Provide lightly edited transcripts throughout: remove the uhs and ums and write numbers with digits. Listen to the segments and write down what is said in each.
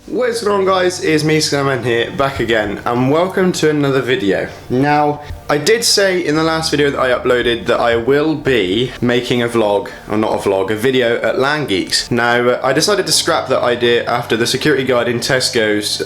What's going on, guys? It's me, Skyman here, back again, and welcome to another video. Now, I did say in the last video that I uploaded that I will be making a vlog, or not a vlog, a video at LAN Geeks. Now, I decided to scrap that idea after the security guard in Tesco's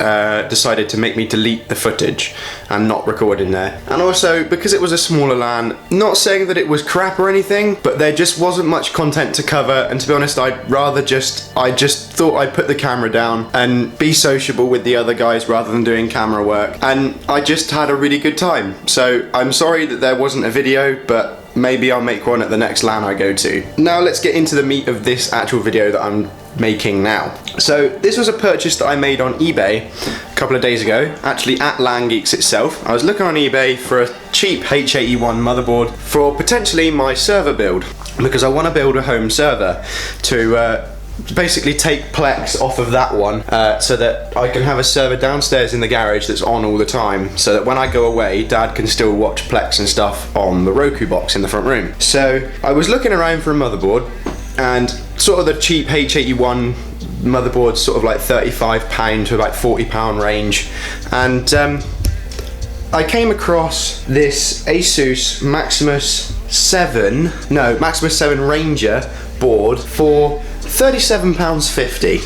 decided to make me delete the footage and not record in there. And also, because it was a smaller LAN, not saying that it was crap or anything, but there just wasn't much content to cover, and to be honest, I just thought I'd put the camera down and be sociable with the other guys rather than doing camera work, and I just had a really good time. So I'm sorry that there wasn't a video, but maybe I'll make one at the next LAN I go to. Now let's get into the meat of this actual video that I'm making now. So this was a purchase that I made on eBay a couple of days ago, actually at LAN Geeks itself. I was looking on eBay for a cheap H81 motherboard for potentially my server build, because I want to build a home server to basically take Plex off of that one so that I can have a server downstairs in the garage that's on all the time, so that when I go away, Dad can still watch Plex and stuff on the Roku box in the front room. So I was looking around for a motherboard, and sort of the cheap H81 motherboards, sort of like £35 to like £40 range, and I came across this Asus Maximus VII Ranger board for £37.50,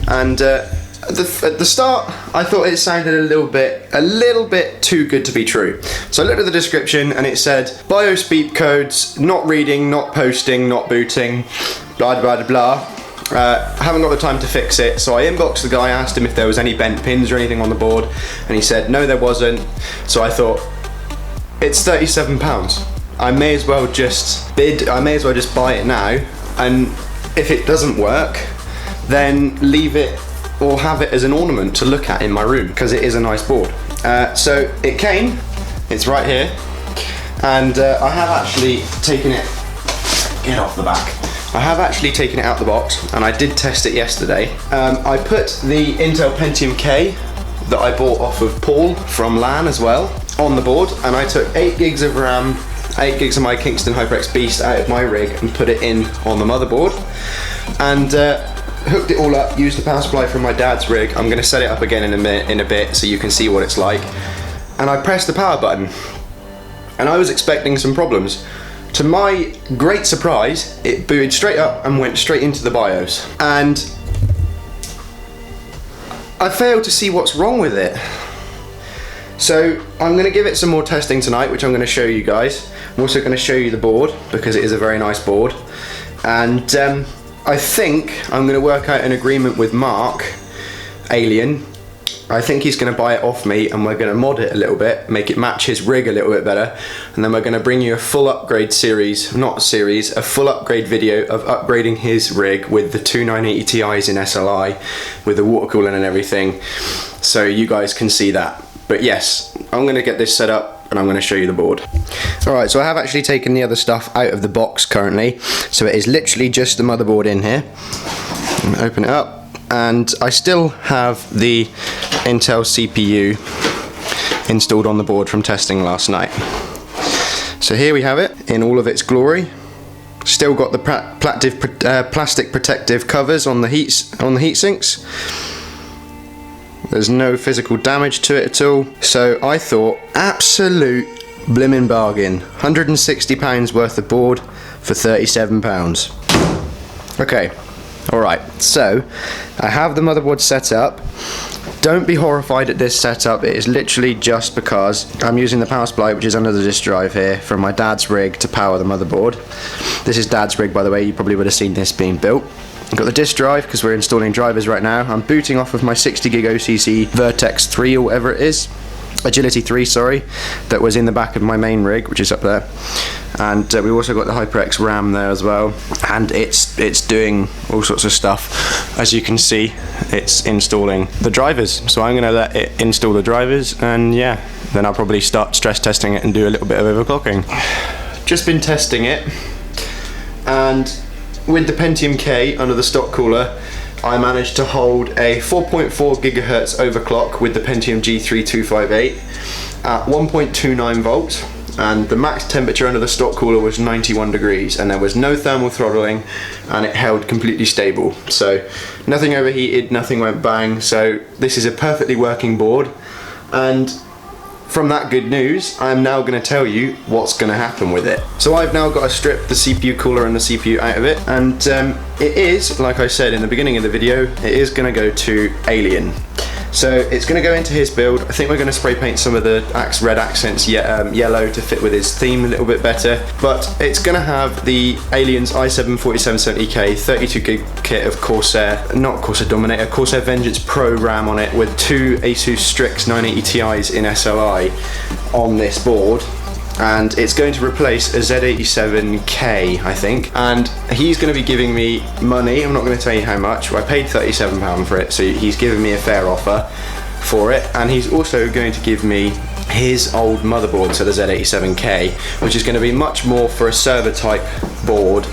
and at the start I thought it sounded a little bit too good to be true. So I looked at the description and it said BIOS beep codes, not reading, not posting, not booting, blah blah blah. I haven't got the time to fix it, so I inboxed the guy, asked him if there was any bent pins or anything on the board, and he said no, there wasn't. So I thought, it's £37. I may as well just buy it now, and if it doesn't work, then leave it or have it as an ornament to look at in my room, because it is a nice board. So it came, it's right here, and I have actually taken it, get off the back. I have actually taken it out the box, and I did test it yesterday. I put the Intel Pentium K that I bought off of Paul from LAN as well on the board, and I took 8 gigs of RAM, 8 gigs of my Kingston HyperX Beast out of my rig and put it in on the motherboard, and hooked it all up, used the power supply from my dad's rig. I'm going to set it up again in a bit so you can see what it's like. And I pressed the power button, and I was expecting some problems. To my great surprise, it booted straight up and went straight into the BIOS, and I failed to see what's wrong with it. So I'm going to give it some more testing tonight, which I'm going to show you guys. I'm also going to show you the board, because it is a very nice board, and I think I'm going to work out an agreement with Mark Alien. I think he's going to buy it off me, and we're going to mod it a little bit, make it match his rig a little bit better, and then we're going to bring you a full upgrade a full upgrade video of upgrading his rig with the two 980 Ti's in SLI, with the water cooling and everything, so you guys can see that. But yes, I'm going to get this set up and I'm going to show you the board. Alright, so I have actually taken the other stuff out of the box currently, so it is literally just the motherboard in here. I'm going to open it up, and I still have the Intel CPU installed on the board from testing last night. So here we have it in all of its glory. Still got the plastic protective covers on the heat sinks. There's no physical damage to it at all. So I thought, absolute blimmin' bargain. £160 worth of board for £37. Okay, alright, so I have the motherboard set up. Don't be horrified at this setup, it is literally just because I'm using the power supply, which is under the disk drive here, from my dad's rig to power the motherboard. This is dad's rig, by the way, you probably would have seen this being built. I've got the disk drive because we're installing drivers right now. I'm booting off of my 60 gig OCC Vertex 3 or whatever it is, Agility 3, sorry, that was in the back of my main rig, which is up there. And we've also got the HyperX RAM there as well, and it's doing all sorts of stuff. As you can see, it's installing the drivers, so I'm going to let it install the drivers, and yeah, then I'll probably start stress testing it and do a little bit of overclocking. Just been testing it, and with the Pentium K under the stock cooler, I managed to hold a 4.4 GHz overclock with the Pentium G3 258 at 1.29 volts, and the max temperature under the stock cooler was 91 degrees, and there was no thermal throttling, and it held completely stable. So nothing overheated, nothing went bang. So this is a perfectly working board, and from that good news, I'm now going to tell you what's going to happen with it. So I've now got to strip the CPU cooler and the CPU out of it, and it is, like I said in the beginning of the video, it is going to go to Alien. So it's going to go into his build. I think we're going to spray paint some of the red accents yellow to fit with his theme a little bit better. But it's going to have the Alien's i7-4770K 32 gig kit of Corsair, not Corsair Dominator, Corsair Vengeance Pro RAM on it, with two Asus Strix 980 Ti's in SLI on this board. And it's going to replace a Z87K, I think, and he's going to be giving me money. I'm not going to tell you how much. I paid £37 for it, so he's giving me a fair offer for it, and he's also going to give me his old motherboard, so the Z87K, which is going to be much more for a server type board,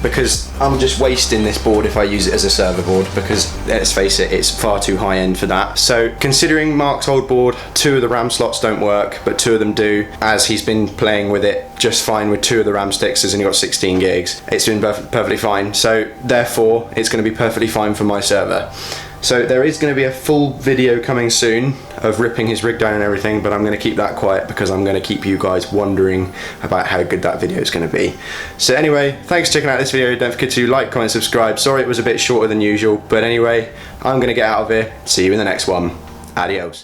because I'm just wasting this board if I use it as a server board, because let's face it, it's far too high end for that. So considering Mark's old board, 2 of the RAM slots don't work, but 2 of them do, as he's been playing with it just fine with 2 of the RAM sticks, has only got 16 gigs. It's been perfectly fine, so therefore it's going to be perfectly fine for my server. So there is going to be a full video coming soon of ripping his rig down and everything, but I'm going to keep that quiet because I'm going to keep you guys wondering about how good that video is going to be. So anyway, thanks for checking out this video. Don't forget to like, comment, subscribe. Sorry it was a bit shorter than usual, but anyway, I'm going to get out of here. See you in the next one. Adios.